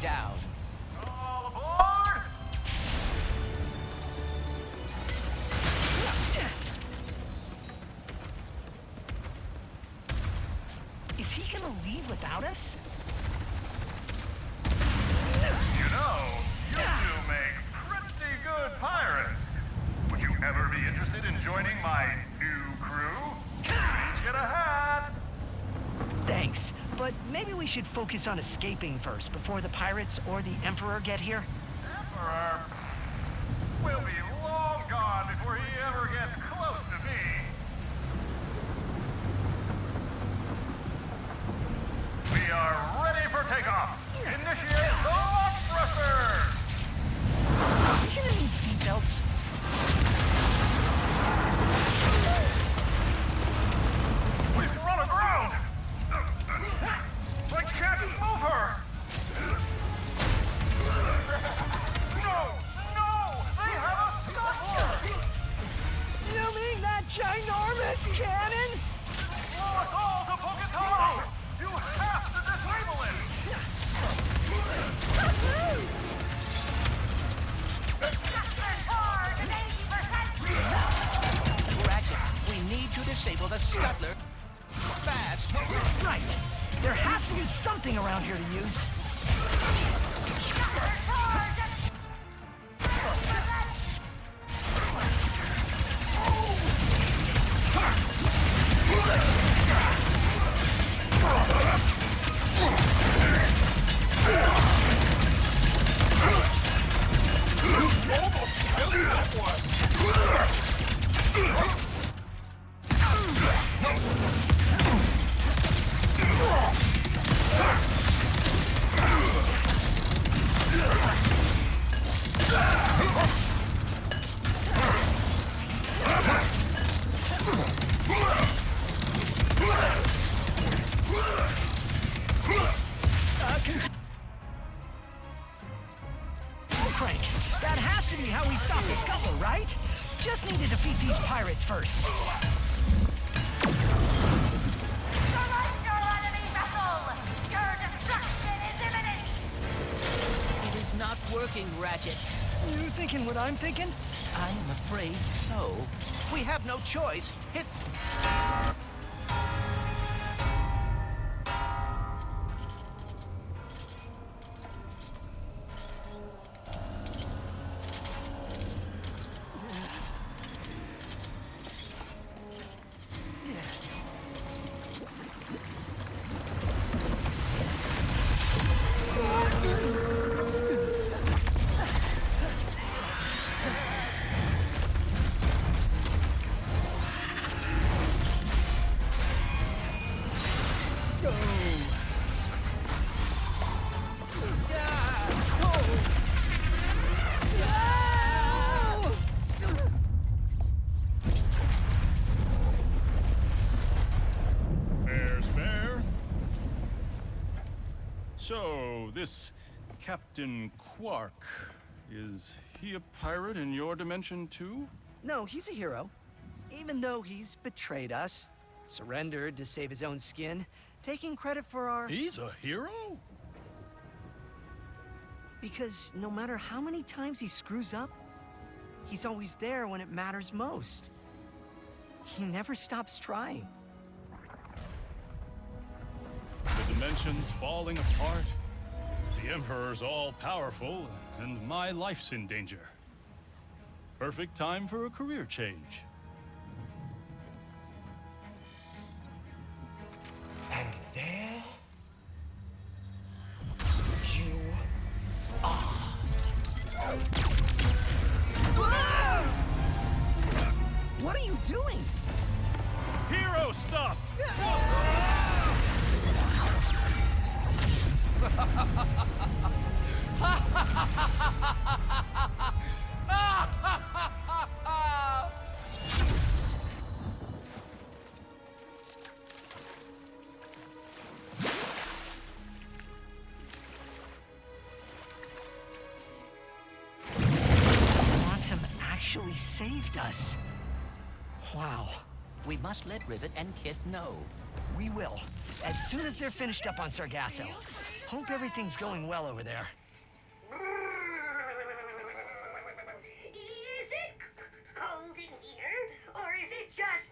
down. All aboard! Is he gonna leave without us? You know, you two make pretty good pirates. Would you ever be interested in joining my new crew? Each get a hat! Thanks, but maybe we should focus on escaping first before the pirates or the Emperor get here. Emperor will be long gone before he ever gets close to me. We are ready for takeoff. Initiate the launch thruster! We're gonna need seatbelts. We've run aground! I can't move her! No! No! They have us stuck! You mean that ginormous cannon? Blow us all to Pocatello! You have to disable it! Ratchet, we need to disable the scuttler. Fast. Right. There has to be something around here to use. Crank. That has to be how we stop the scuttler, right? Just need to defeat these pirates first. Surrender, enemy vessel! Your destruction is imminent! It is not working, Ratchet. You thinking what I'm thinking? I'm afraid so. We have no choice. Hit. Fair's fair. So, this Captain Quark, is he a pirate in your dimension too? No, he's a hero. Even though he's betrayed us, surrendered to save his own skin, taking credit for our... He's a hero? Because no matter how many times he screws up, he's always there when it matters most. He never stops trying. The dimension's falling apart. The Emperor's all-powerful, and my life's in danger. Perfect time for a career change. And there you are. What are you doing? Hero stuff! Quantum actually saved us. Wow. We must let Rivet and Kit know. We will. As soon as they're finished up on Sargasso. Hope everything's going well over there. Is it cold in here? Or is it just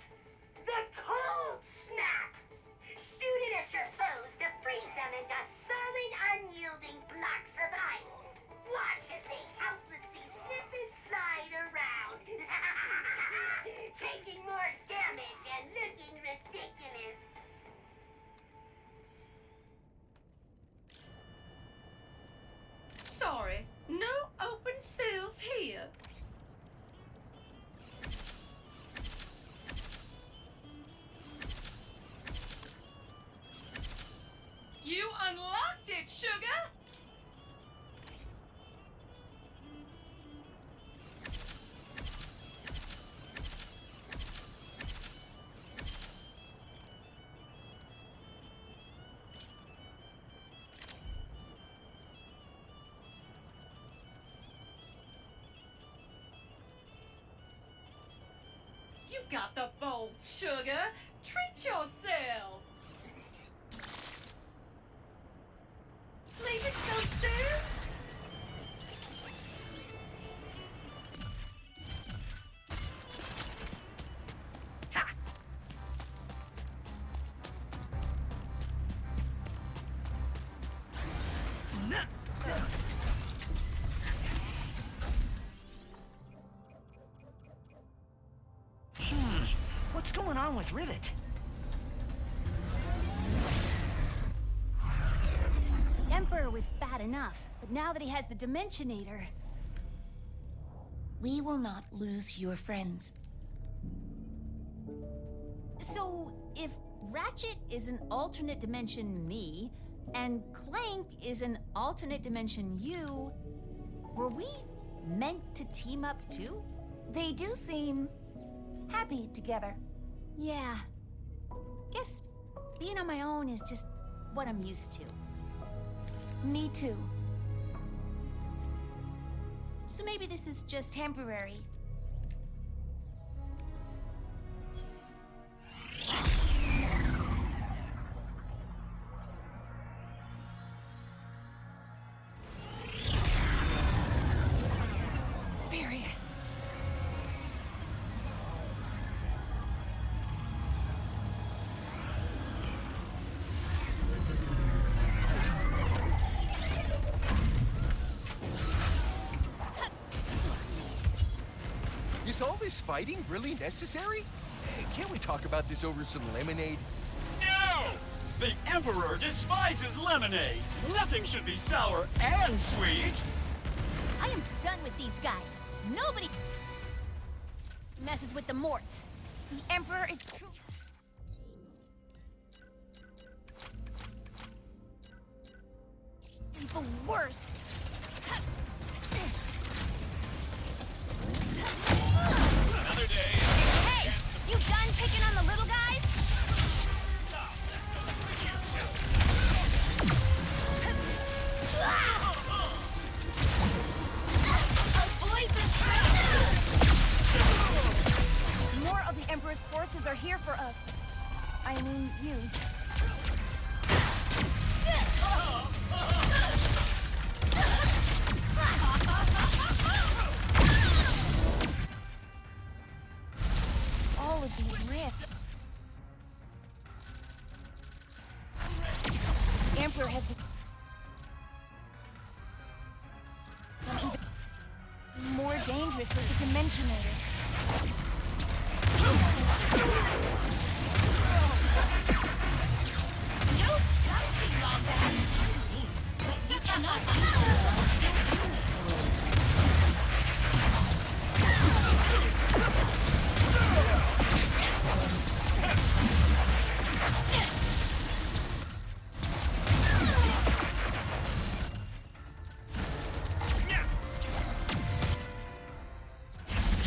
the cold snap? Shoot it at your foes to freeze them into solid, unyielding blocks of ice. Watch as they helplessly slip and slide around. Taking more damage and looking ridiculous. Sorry, no open seals here. You unlocked it, sugar! You got the bolt, sugar. Treat yourself. Leave it so soon? What's going on with Rivet? The Emperor was bad enough, but now that he has the Dimensionator... We will not lose your friends. So, if Ratchet is an alternate dimension me, and Clank is an alternate dimension you, were we meant to team up too? They do seem happy together. Yeah. Guess being on my own is just what I'm used to. Me too. So maybe this is just Temporary. Furious. Is all this fighting really necessary? Can't we talk about this over some lemonade? No! The Emperor despises lemonade. Nothing should be sour and sweet. I am done with these guys. Nobody messes with the Morts. The Emperor is true. The worst. Another day. Hey! You done picking on the little guys? Avoid this! More of the Emperor's forces are here for us. I mean, you. All of these rifts. The Emperor has become even more dangerous with the Dimensionator. No touching on that! You cannot...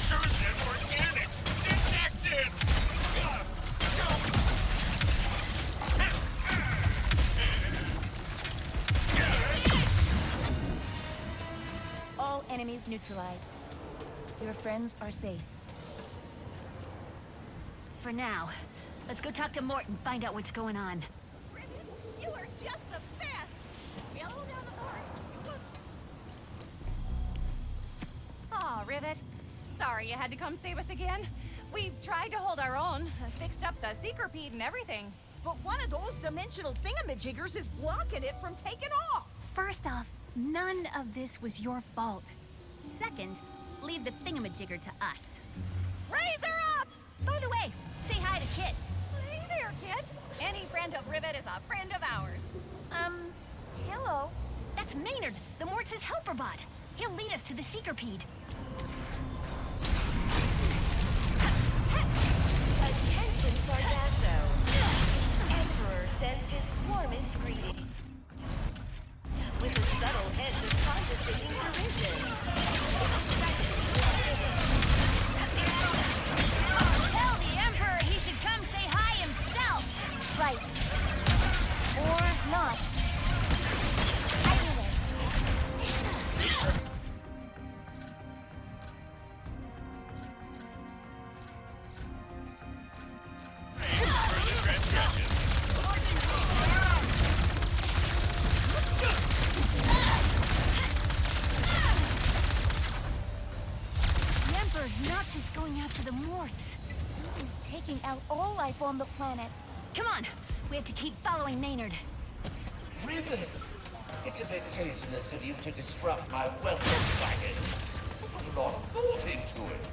Intrusive organics detected! All enemies neutralized. Your friends are safe. For now. Let's go talk to Mort and find out what's going on. Rivet, you are just the best! We'll hold down the fort. Aw, Rivet. Sorry you had to come save us again. We tried to hold our own, fixed up the Seekerpede and everything. But one of those dimensional thingamajiggers is blocking it from taking off! First off, none of this was your fault. Second, leave the thingamajigger to us. Raise her up! By the way, say hi to Kit. Hey there, Kit. Any friend of Rivet is a friend of ours. Hello. That's Maynard, the Morts' helper bot. He'll lead us to the Seekerpede. Attention, Sargasso. Emperor sends his warmest greetings. With a subtle hint of condescending derision. Tell the Emperor he should come say hi himself. Right. Or not. Anyway. The Emperor's not just going after the Morts. He's taking out all life on the planet. Come on, we have to keep following Maynard. Rivet! It's a bit tasteless of you to disrupt my welcome wagon. Put a lot of thought into it.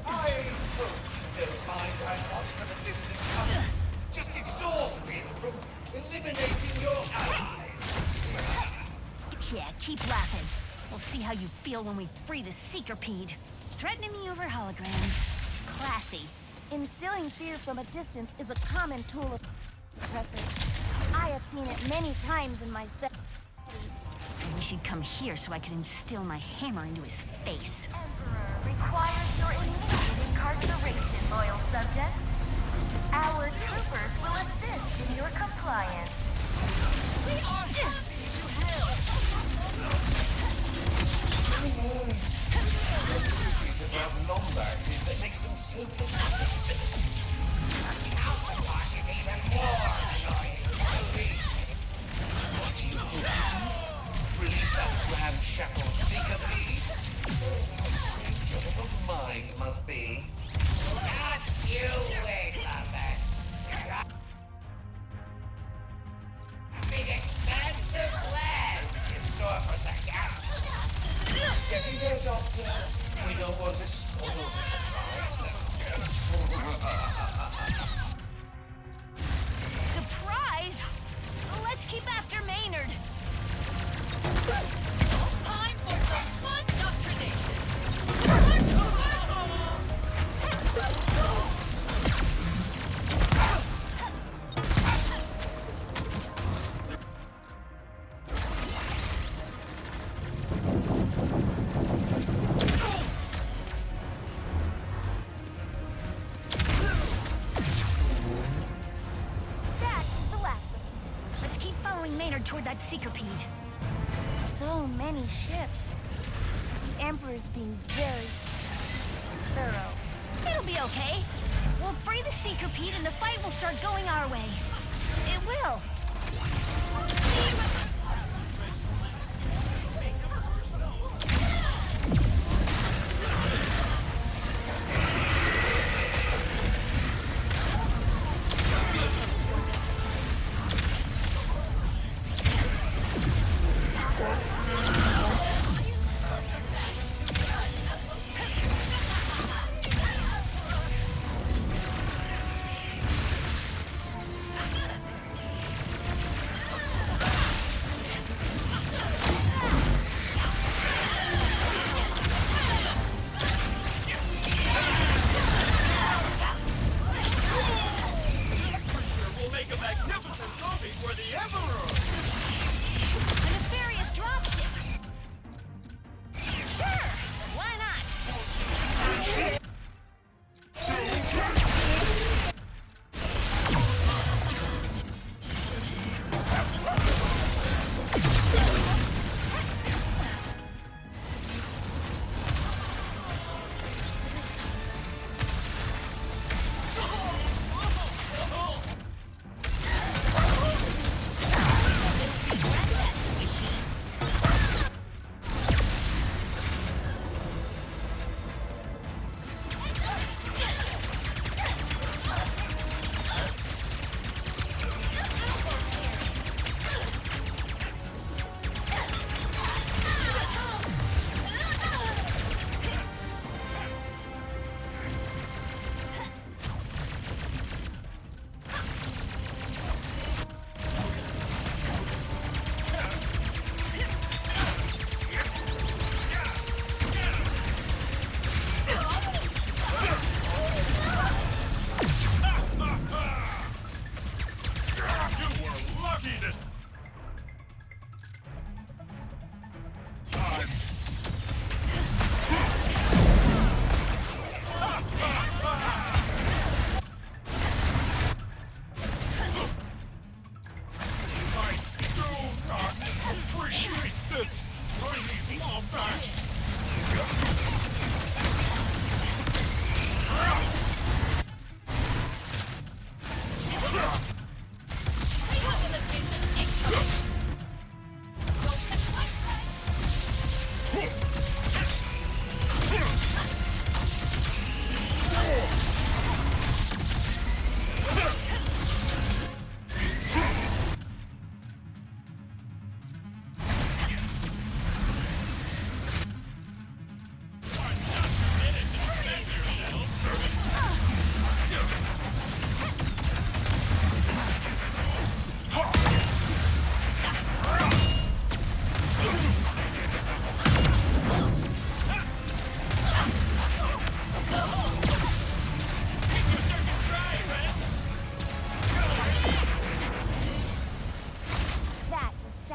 I hope you don't mind I'm watched from a distance. I'm just exhausted from eliminating your allies. Yeah, keep laughing. We'll see how you feel when we free the Seekerpede. Threatening me over holograms. Classy. Instilling fear from a distance is a common tool of oppressors. I have seen it many times in my studies. I wish he'd come here so I could instill my hammer into his face. Emperor requires your immediate incarceration, loyal subjects. Our troopers will assist in your compliance. We are happy to help! It's about Lombards is that makes them so persistent. A counterpart is even more annoying. What do you hope to do? Release that ramshackle Seekerpede? Your little mind must be. Just you wait, Lambert. Big expansive plans in store for Sargasso. Steady there, Doctor. We don't want to spoil the surprise. Surprise! Let's keep after Maynard. Time for some fun indoctrination. That is the last of them. Let's keep following Maynard toward that Seekerpede. So many ships. The Emperor's being very thorough. It'll be okay. We'll free the Seekerpede and the fight will start going our way. It will.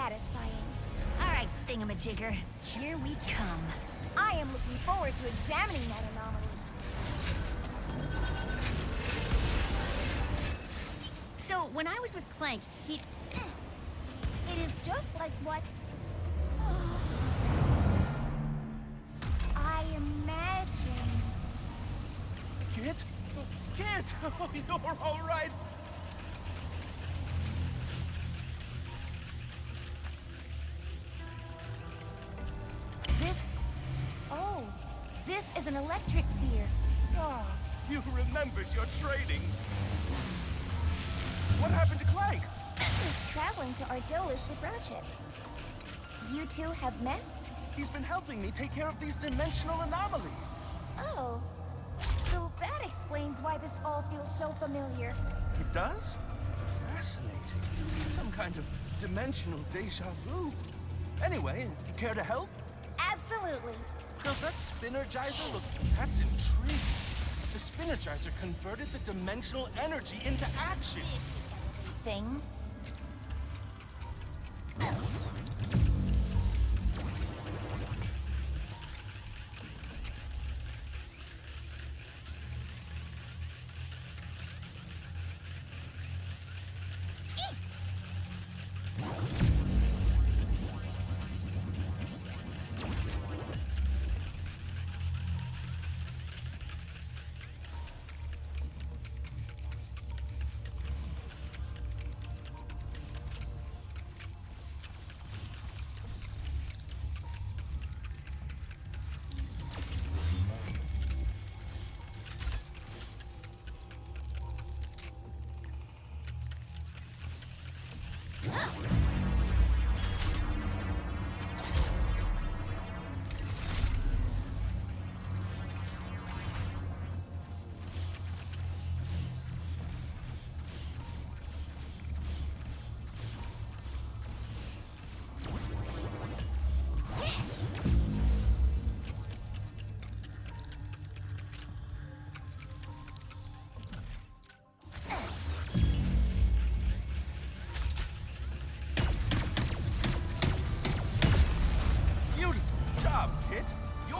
satisfying. All right, thingamajigger, here we come. I am looking forward to examining that anomaly. So, when I was with Clank, he... It is just like what... I imagined. Kit? Kit! Oh, you're all right. This is an electric sphere. Ah, you remembered your training. What happened to Clank? He's traveling to Argolis with Ratchet. You two have met? He's been helping me take care of these dimensional anomalies. Oh. So that explains why this all feels so familiar. It does? Fascinating. Some kind of dimensional deja vu. Anyway, care to help? Absolutely. Does that Spinnergizer look... That's intriguing. The Spinnergizer converted the dimensional energy into action. Things.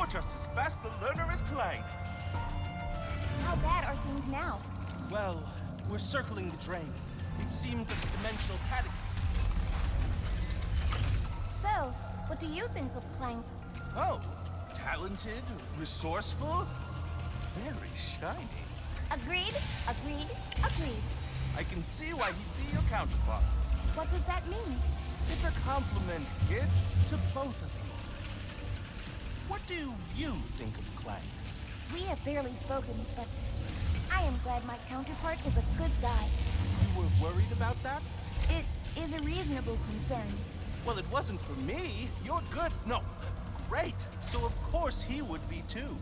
Just as fast a learner as Clank. How bad are things now? Well, we're circling the drain. It seems that the dimensional catacomb... So, what do you think of Clank? Oh, talented, resourceful, very shiny. Agreed, agreed, agreed. I can see why he'd be your counterpart. What does that mean? It's a compliment, kid, to both of you. What do you think of Clank? We have barely spoken, but I am glad my counterpart is a good guy. You were worried about that? It is a reasonable concern. Well, it wasn't for me. You're good. No, great. So of course he would be too.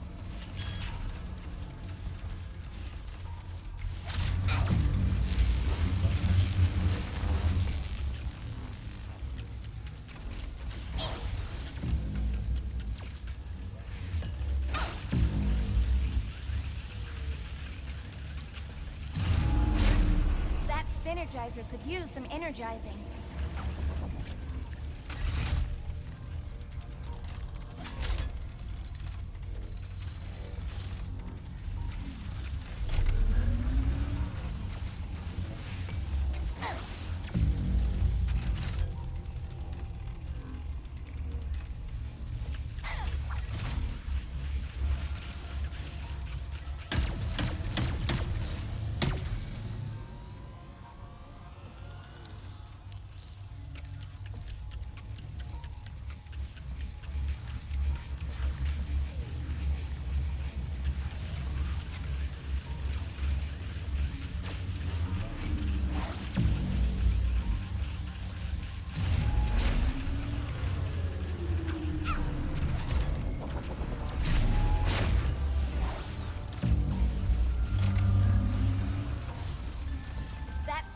Energizer could use some energizing.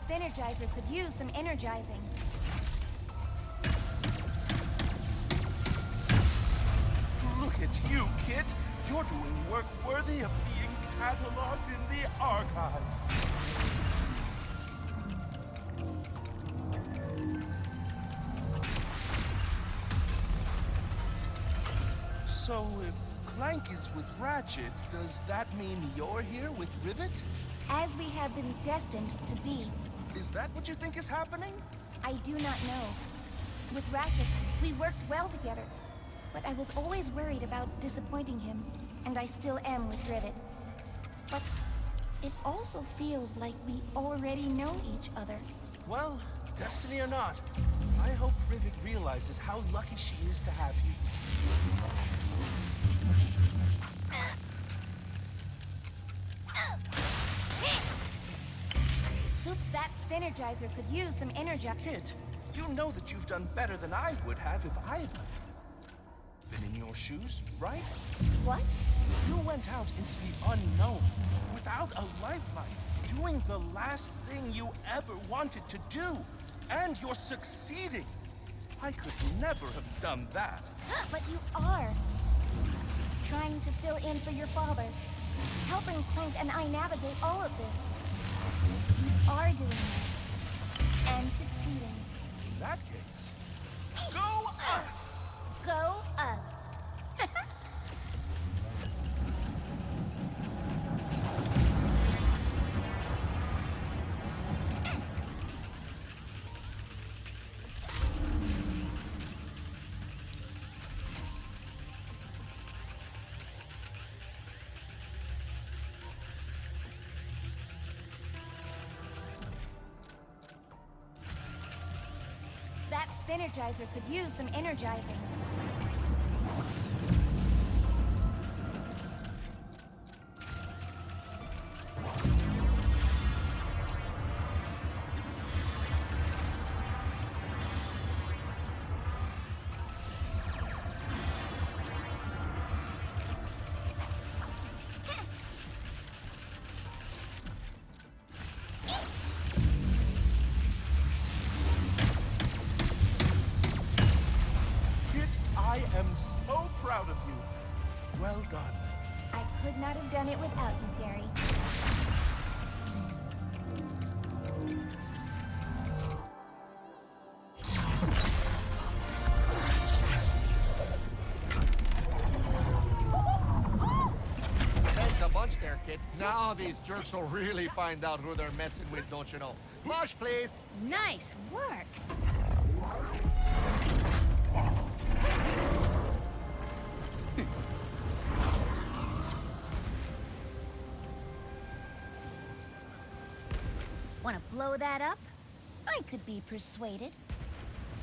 Energizer could use some energizing. Look at you, Kit. You're doing work worthy of being cataloged in the archives. So, if Clank is with Ratchet, does that mean you're here with Rivet? As we have been destined to be. Is that what you think is happening? I do not know. With Ratchet, we worked well together. But I was always worried about disappointing him, and I still am with Rivet. But it also feels like we already know each other. Well, destiny or not, I hope Rivet realizes how lucky she is to have you. Soup, that Spinergizer could use some energy. Kid, you know that you've done better than I would have if I had been in your shoes, right? What? You went out into the unknown without a lifeline, doing the last thing you ever wanted to do. And you're succeeding. I could never have done that. But you are. Trying to fill in for your father. Helping Clank and I navigate all of this. You are doing it. And succeeding. In that case, go us! Go us. That Spinergizer could use some energizing. I am so proud of you. Well done. I could not have done it without you, Gary. Thanks a bunch there, kid. Now these jerks will really find out who they're messing with, don't you know? Mosh, please. Nice work. Want to blow that up? I could be persuaded.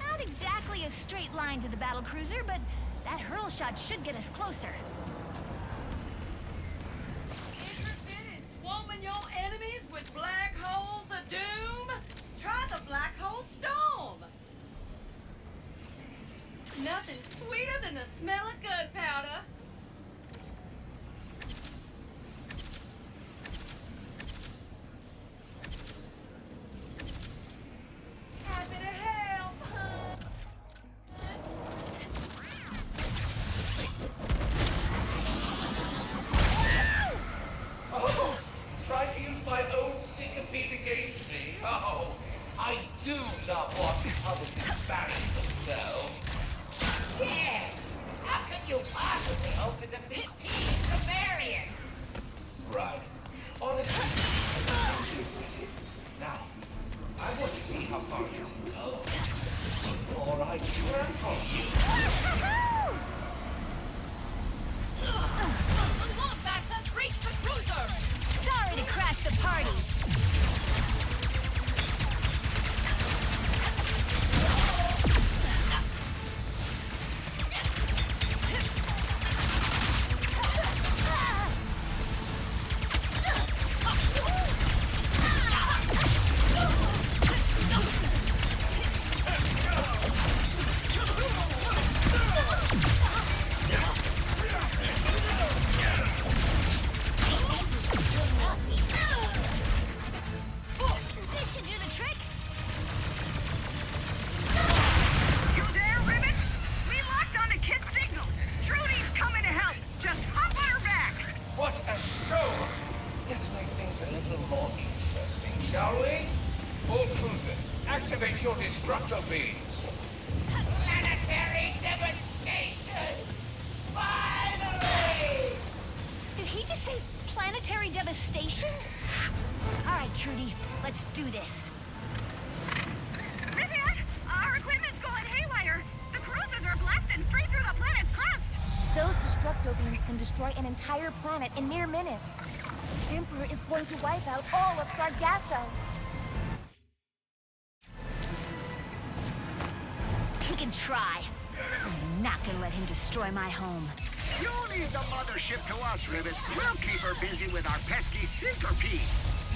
Not exactly a straight line to the battlecruiser, but that hurl shot should get us closer. Interested in swamping your enemies with black holes of doom? Try the black hole storm. Nothing sweeter than the smell of gunpowder. Happy to help. Oh, try to use my own syncopete against me. Oh, I do not watching others embarrass themselves. Yes! How can you possibly hope to defeat Team Nefarious? Right. Honestly, now, I want to see how far you can go before I turn on you. The Longbacks has reached the cruiser! Sorry to crash the party. Activate your destructo beams. Planetary devastation! Fire! you say planetary devastation? All right, Trudy, let's do this. Rivet, our equipment's going haywire. The cruisers are blasting straight through the planet's crust. Those destructo beams can destroy an entire planet in mere minutes. The Emperor is going to wipe out all of Sargasso. He can try. I'm not gonna let him destroy my home. You leave the mothership to us, Rivet. We'll keep her busy with our pesky centipede.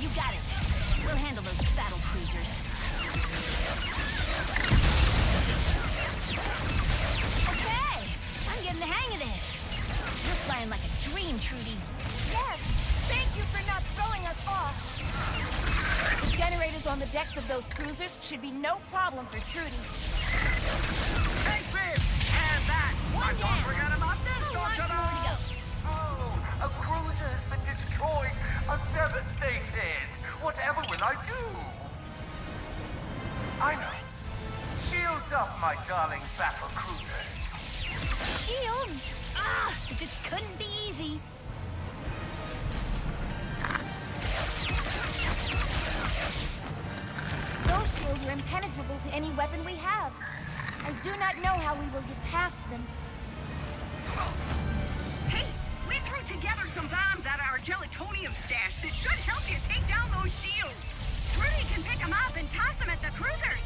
You got it. We'll handle those battle cruisers. Okay, I'm getting the hang of this. You're flying like a dream, Trudy. Yes! Thank you for not throwing us off! The generators on the decks of those cruisers should be no problem for Trudy. Hey, Fizz! And that! One Don't down. forget about this, A don't lot you more to know? go. Oh, a cruiser has been destroyed. I'm devastated. Whatever will I do? I know. Shields up, my darling battle cruisers. Shields? Ah, it just couldn't be easy. Those shields are impenetrable to any weapon we have. I do not know how we will get past them. Hey, we threw together some bombs out of our gelatonium stash that should help you take down those shields. Trudy can pick them up and toss them at the cruisers.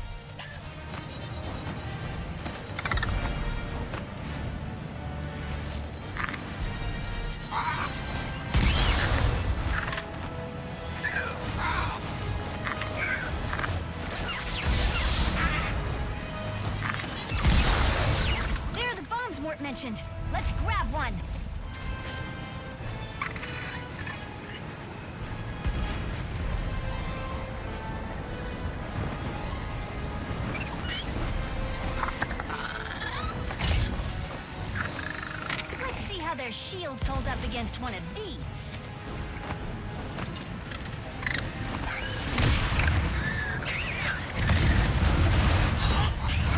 There, the bombs weren't mentioned. Let's grab one. Let's see how their shields hold up against one of these.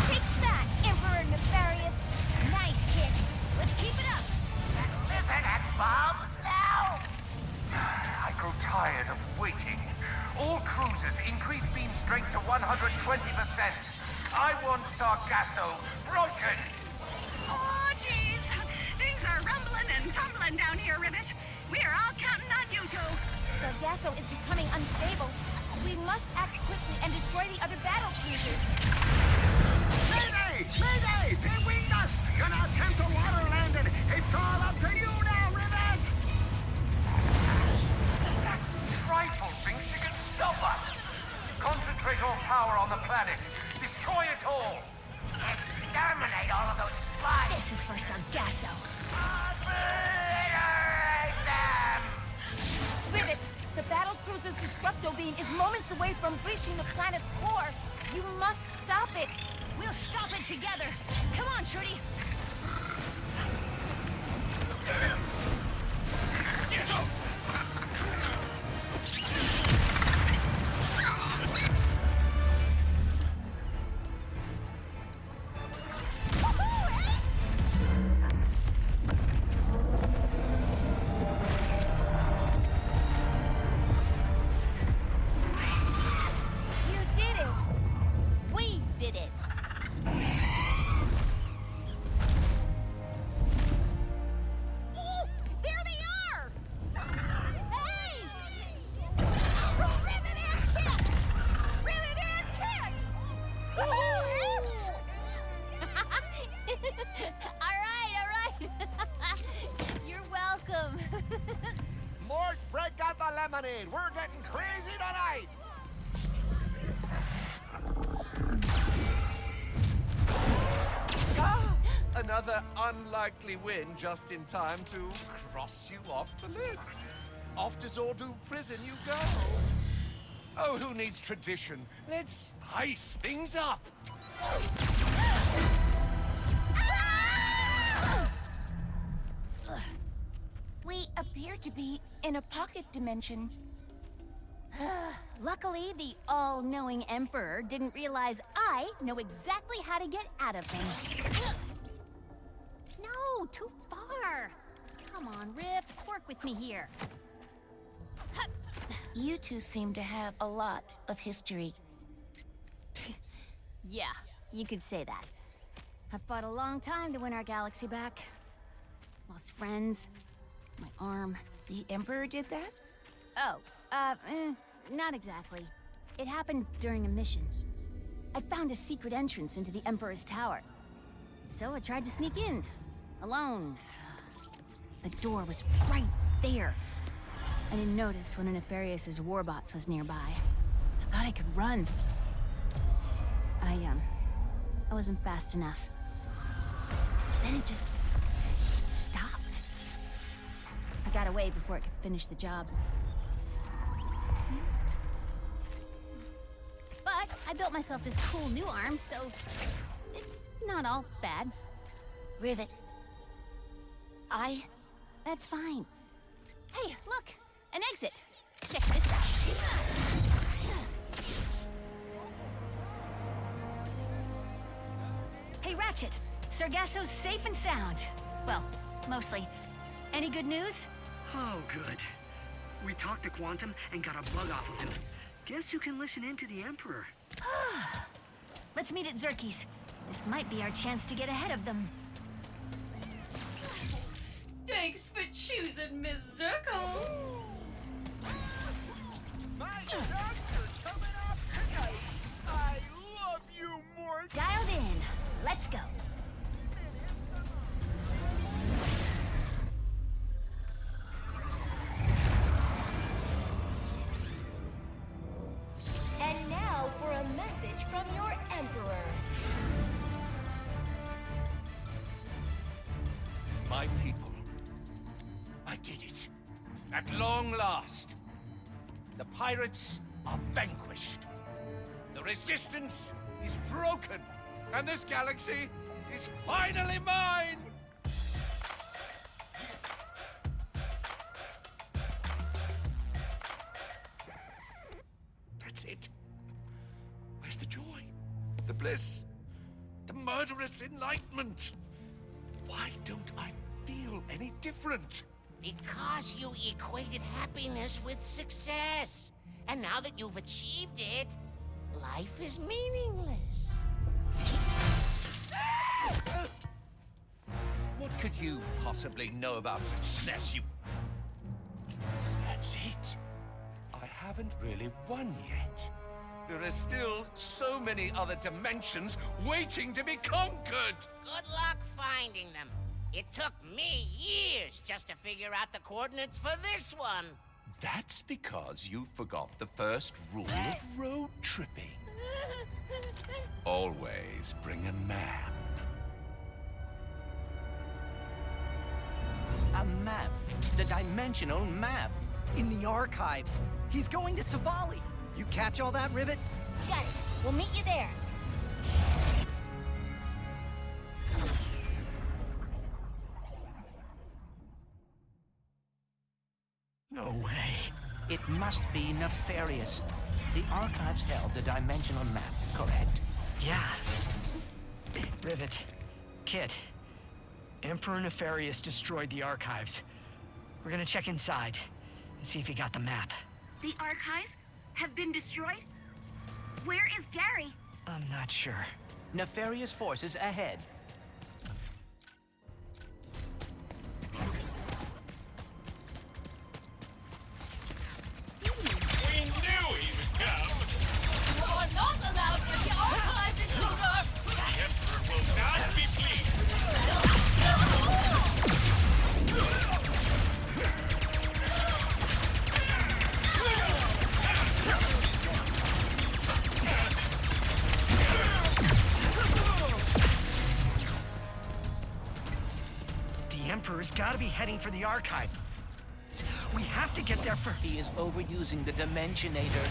Take that, Emperor Nefarious! Nice kick. Let's keep it up. Listen at bombs now. I grow tired of waiting. All cruisers increase beam strength to 120%. I want Sargasso broken. Oh, jeez. Things are rumbling and tumbling down here, Rivet. We're all counting on you two. Sargasso is becoming unstable. We must act quickly and destroy the other battle cruisers. Mayday! Mayday! They winged us! Gonna attempt a water landing! It's all up to you now, Rivet! That trifle thinks she can stop us. Concentrate all power on the planet. Destroy it all. Exterminate all of those flies. This is for Sargasso. Obliterate them. Rivet, the battle cruiser's destructo beam is moments away from breaching the planet's core. You must stop it. We'll stop it together. Come on, Trudy. You did it. We did it. Oh, there they are! Hey! Rivet and Kit! Rivet and Kit! All right. You're welcome. Mort, break out the lemonade. We're getting crazy tonight. Another unlikely win just in time to cross you off the list. Off to Zordu prison you go. Oh, who needs tradition? Let's spice things up. We appear to be in a pocket dimension. Luckily, the all-knowing Emperor didn't realize I know exactly how to get out of him. No, too far. Come on, Rips, work with me here. You two seem to have a lot of history. Yeah, you could say that. I've fought a long time to win our galaxy back. Lost friends, my arm. The Emperor did that? Oh, not exactly. It happened during a mission. I found a secret entrance into the Emperor's tower. So I tried to sneak in, alone. The door was right there. I didn't notice one of Nefarious' warbots was nearby. I thought I could run. I wasn't fast enough. Then it just stopped. I got away before it could finish the job. But I built myself this cool new arm, so it's not all bad. Rivet. That's fine. Hey, look! An exit! Check this out. Hey, Ratchet. Sargasso's safe and sound. Well, mostly. Any good news? Oh, good. We talked to Quantum and got a bug off of him. Guess who can listen in to the Emperor? Let's meet at Zerky's. This might be our chance to get ahead of them. Thanks for choosing Miss Zircons. My sons are coming up tonight. I love you more. Dialed in. Let's go. And now for a message from your Emperor. My people, I did it. At long last. The pirates are vanquished. The resistance is broken. And this galaxy is finally mine! That's it. Where's the joy? The bliss? The murderous enlightenment? Why don't I feel any different? Because you equated happiness with success. And now that you've achieved it, life is meaningless. What could you possibly know about success, you... That's it. I haven't really won yet. There are still so many other dimensions waiting to be conquered! Good luck finding them. It took me years just to figure out the coordinates for this one. That's because you forgot the first rule of road tripping. Always bring a map. A map. The dimensional map. In the archives. He's going to Savali. You catch all that, Rivet? Got it. We'll meet you there. No way. It must be Nefarious. The archives held the dimensional map, correct? Yeah. Rivet. Kit. Emperor Nefarious destroyed the archives. We're gonna check inside and see if he got the map. The archives have been destroyed? Where is Gary? I'm not sure. Nefarious forces ahead. We knew he would come. You are not allowed in the archives in Europe. The Emperor will not be pleased. The Emperor's gotta be heading for the archive. We have to get there first. He is overusing the Dimensionator.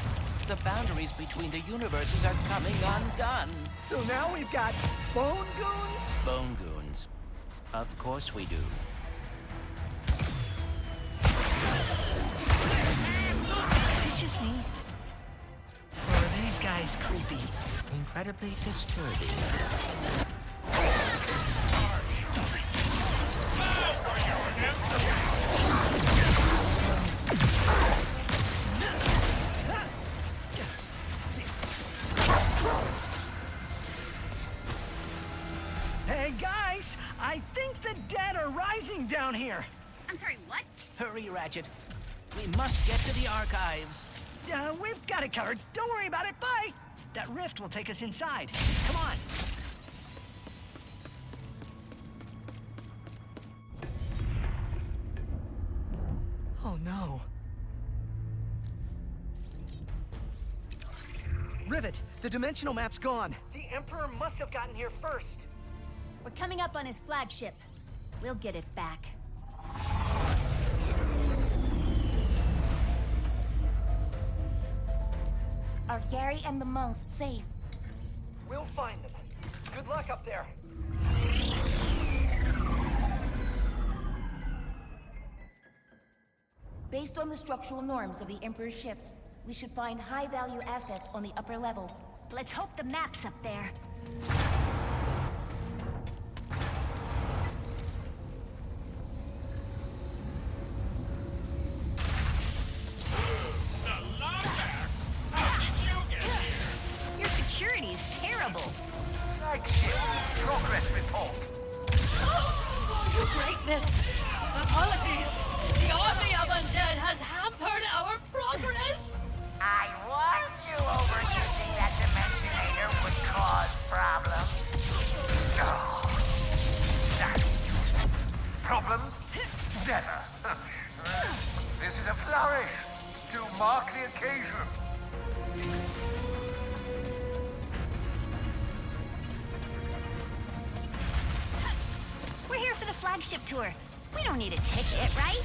The boundaries between the universes are coming undone. So now we've got Bone Goons? Bone Goons. Of course we do. Is it just me? Or are these guys creepy? Incredibly disturbing. Now for your Emperor! Hey, guys! I think the dead are rising down here! I'm sorry, what? Hurry, Ratchet. We must get to the archives. We've got it covered. Don't worry about it. Bye! That rift will take us inside. Come on. Oh no. Rivet, the dimensional map's gone. The Emperor must have gotten here first. We're coming up on his flagship. We'll get it back. Are Gary and the monks safe? We'll find them. Good luck up there. Based on the structural norms of the Emperor's ships, we should find high-value assets on the upper level. Let's hope the map's up there. Your security is terrible. Flagship, progress report. Your greatness! Apologies! The army of undead has hampered our progress! I warned you overusing that dimensionator would cause problems. Problems? Never. This is a flourish to mark the occasion. We're here for the flagship tour. We don't need a ticket, right?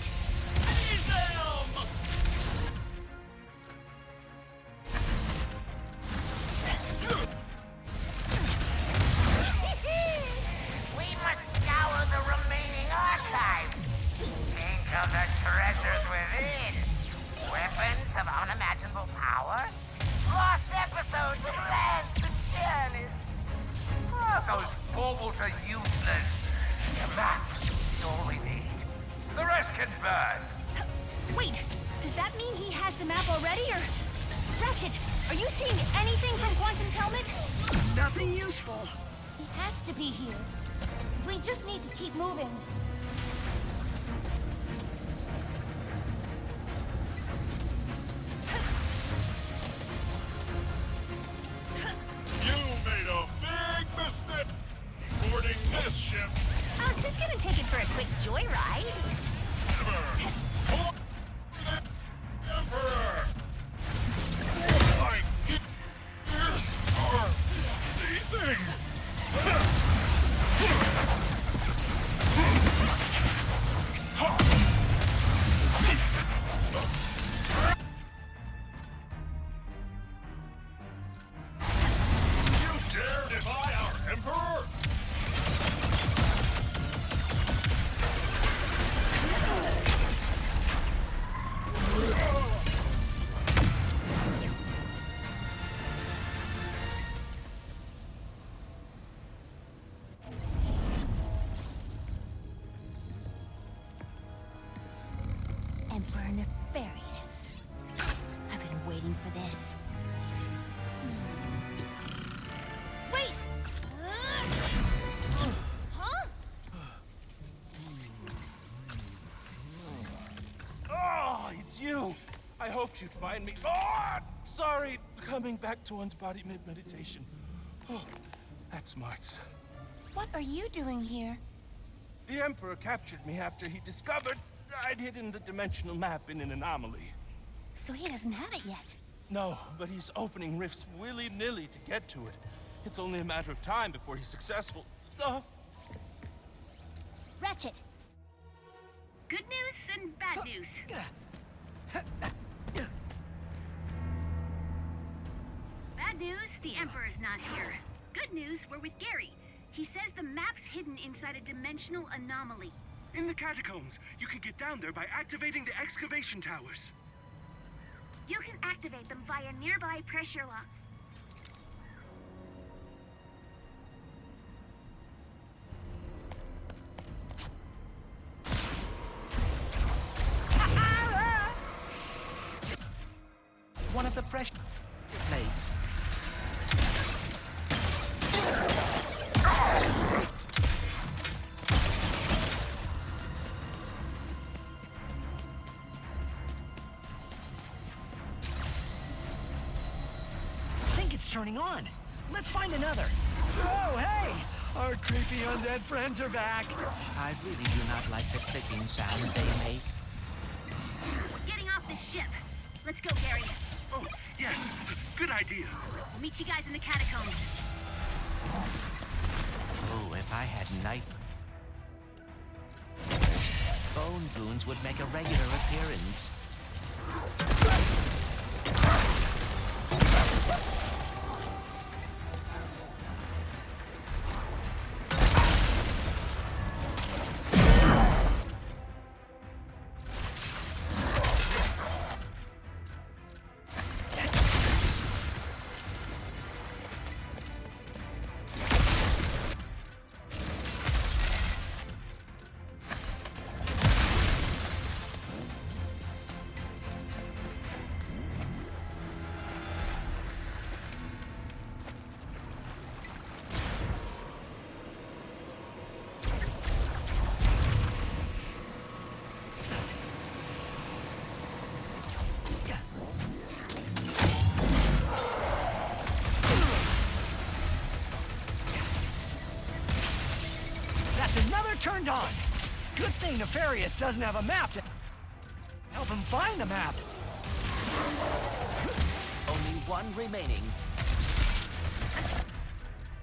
We must scour the remaining archives. Think of the treasures within. Weapons of unimaginable power. Lost episodes of lands and journeys. Oh, those baubles are useless. The map is all we need. The rest can burn. Wait, does that mean he has the map already, or... Ratchet, are you seeing anything from Quantum's helmet? Nothing useful. He has to be here. We just need to keep moving. You made a big mistake boarding this ship. I was just gonna take it for a quick joyride. Emperor! My ears are seizing! You dare defy our Emperor? Emperor Nefarious. I've been waiting for this. Wait! Huh? Oh, it's you! I hoped you'd find me. Oh, sorry, coming back to one's body mid-meditation. Oh, that's smarts. What are you doing here? The Emperor captured me after he discovered I'd hidden the dimensional map in an anomaly. So he doesn't have it yet. No, but he's opening rifts willy-nilly to get to it. It's only a matter of time before he's successful. Ratchet! Good news and bad news. Bad news, the Emperor's not here. Good news, we're with Gary. He says the map's hidden inside a dimensional anomaly. In the catacombs, you can get down there by activating the excavation towers. You can activate them via nearby pressure locks. One of the pressure plates. turning on. Let's find another. Oh, hey! Our creepy undead friends are back. I really do not like the clicking sounds they make. Getting off the ship. Let's go, Gary. Oh, yes. Good idea. We'll meet you guys in the catacombs. Oh, if I had night... Bone goons would make a regular appearance. Turned on. Good thing Nefarious doesn't have a map to help him find the map. Only one remaining.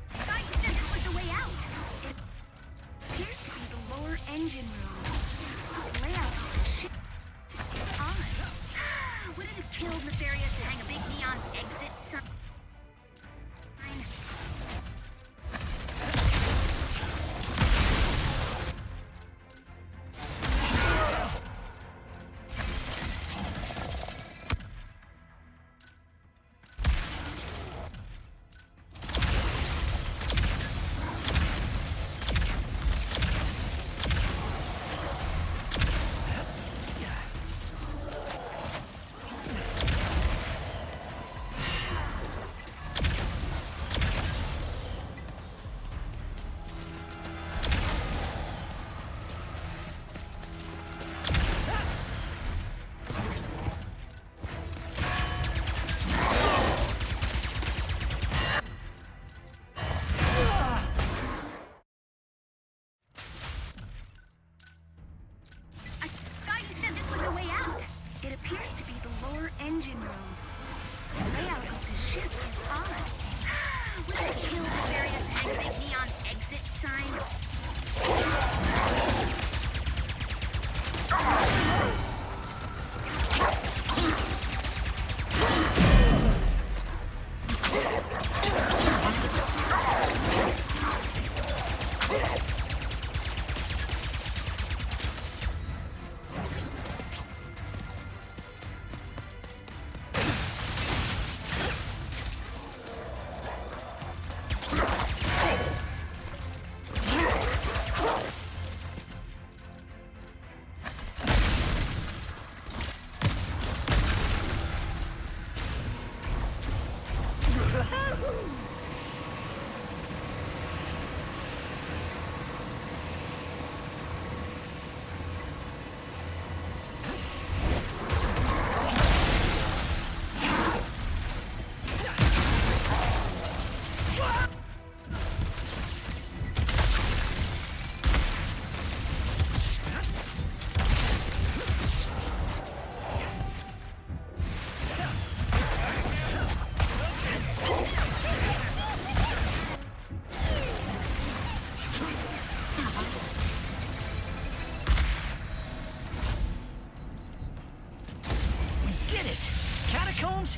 I thought you said this was the way out. It appears to be the lower engine room. The layout of the ship is odd. Would it have killed Nefarious to hang a big neon exit sign?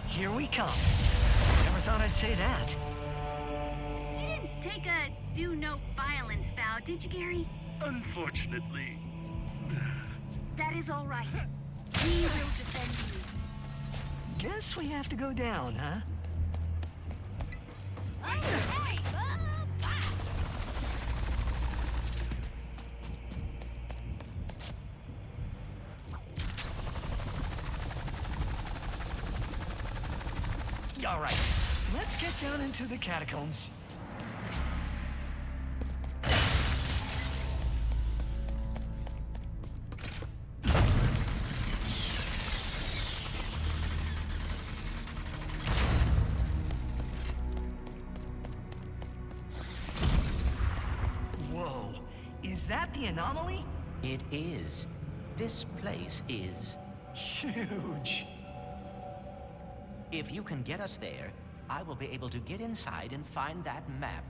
Here we come. Never thought I'd say that. You didn't take a do no violence vow, did you, Gary? Unfortunately. That is all right. We will defend you. Guess we have to go down, huh? All right, let's get down into the catacombs. Is that the anomaly? It is. This place is... huge. If you can get us there, I will be able to get inside and find that map.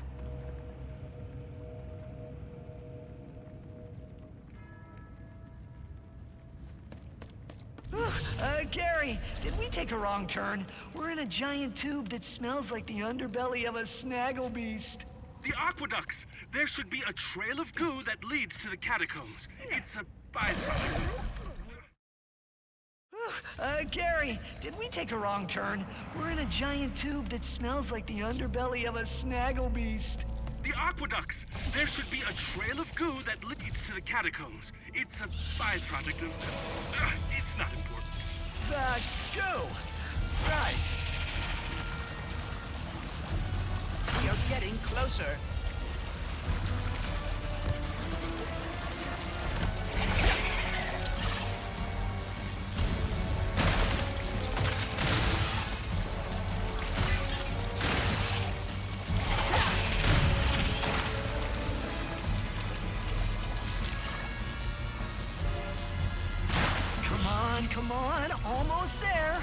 Gary, did we take a wrong turn? We're in a giant tube that smells like the underbelly of a snaggle beast. The aqueducts! There should be a trail of goo that leads to the catacombs. It's a byproduct. Gary, did we take a wrong turn? We're in a giant tube that smells like the underbelly of a snaggle beast. The aqueducts! There should be a trail of goo that leads to the catacombs. It's a byproduct of... it's not important. Goo! Right. We are getting closer. Come on, almost there.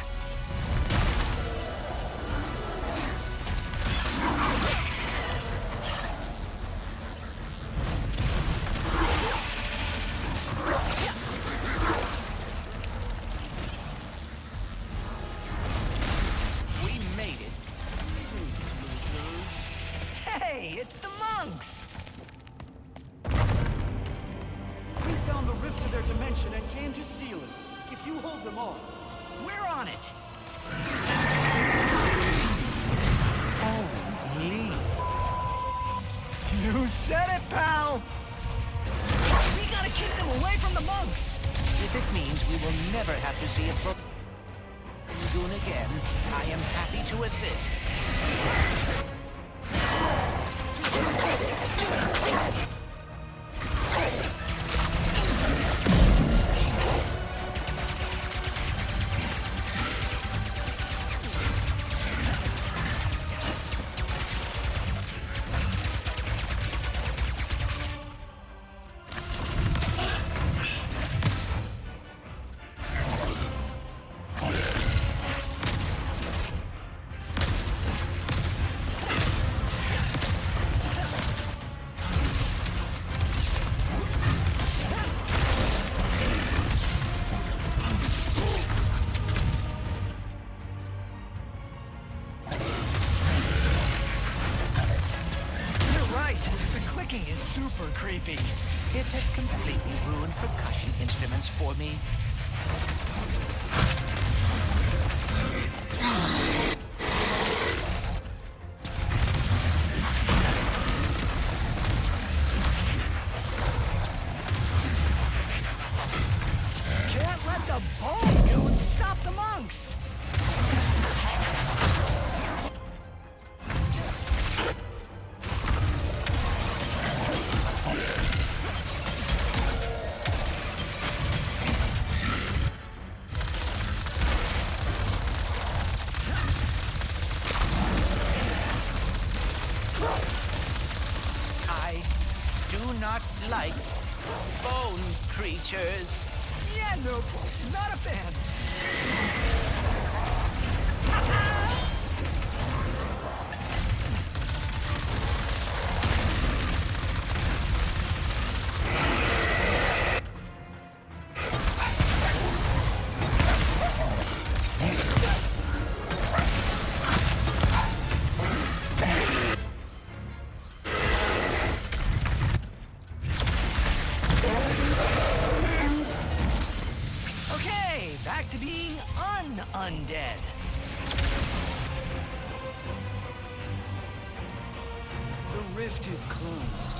We made it. Hey, it's the monks. We found the rift to their dimension and came to seal it. If you hold them off, we're on it. Holy. You said it, pal. We gotta keep them away from the monks. If it means we will never have to see a lagoon again, I am happy to assist. Is super creepy. It has completely ruined percussion instruments for me. Can't let the bone goon stop the monks. Not like bone creatures. Yeah, no, not a fan. Back to being undead. The rift is closed.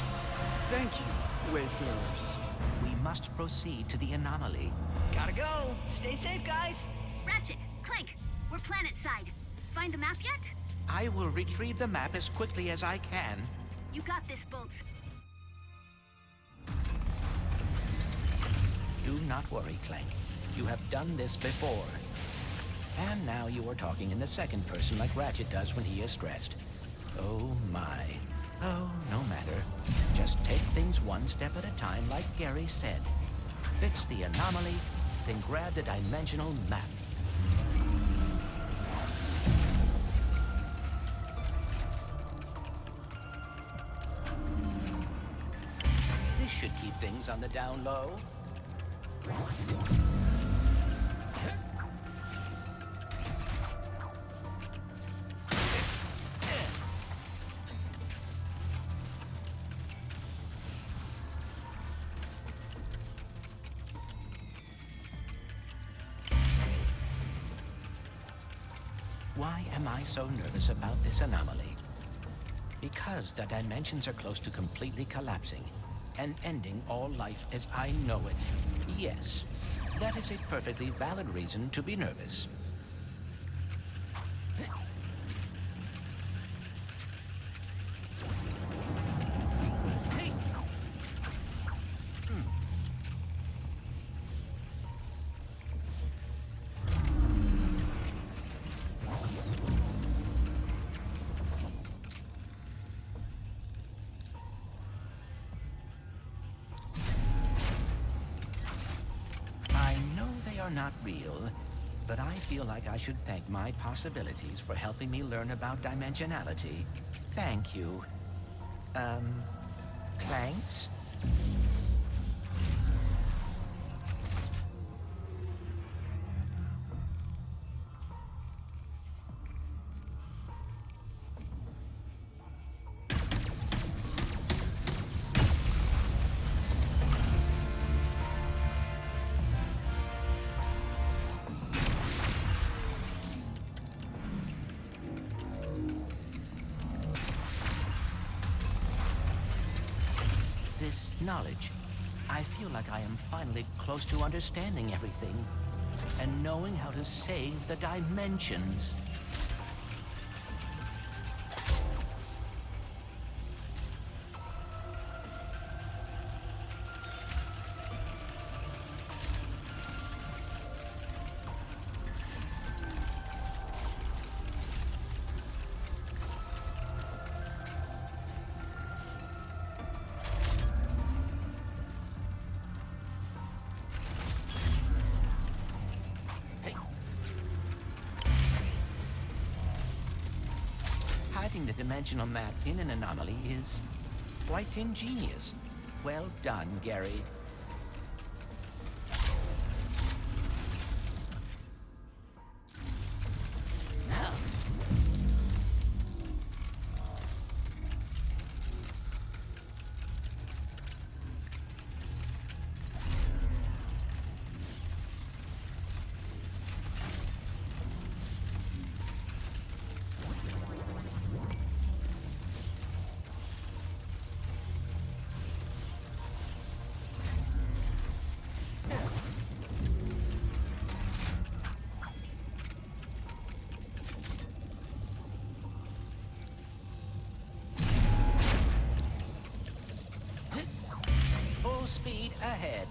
Thank you, wayfarers. We must proceed to the anomaly. Gotta go. Stay safe, guys. Ratchet, Clank, we're planet side. Find the map yet? I will retrieve the map as quickly as I can. You got this, Bolts. Do not worry, Clank. You have done this before. And now you are talking in the second person like Ratchet does when he is stressed. Oh my. Oh, no matter. Just Just take things one step at a time, like Gary said. Fix the anomaly, then grab the dimensional map. This should keep things on the down low. Why am I so nervous about this anomaly? Because the dimensions are close to completely collapsing and ending all life as I know it. Yes, that is a perfectly valid reason to be nervous. Not real, but I feel like I should thank my possibilities for helping me learn about dimensionality. Thank you. Clanks? This knowledge, I feel like I am finally close to understanding everything and knowing how to save the dimensions. Hiding the dimensional map in an anomaly is quite ingenious. Well done, Gary. Full speed ahead.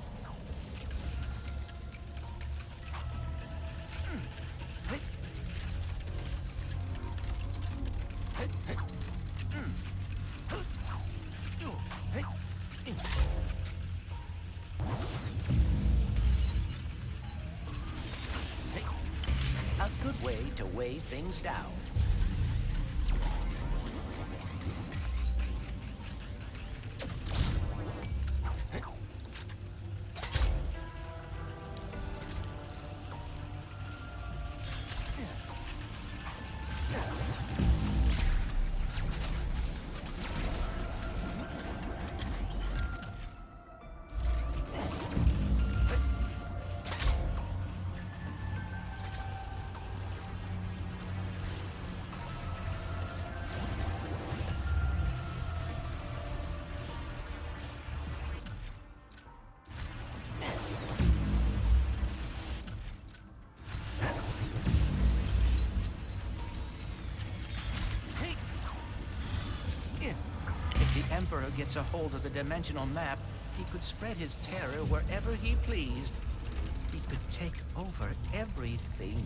A good way to weigh things down. If the Emperor gets a hold of the dimensional map, he could spread his terror wherever he pleased. He could take over everything.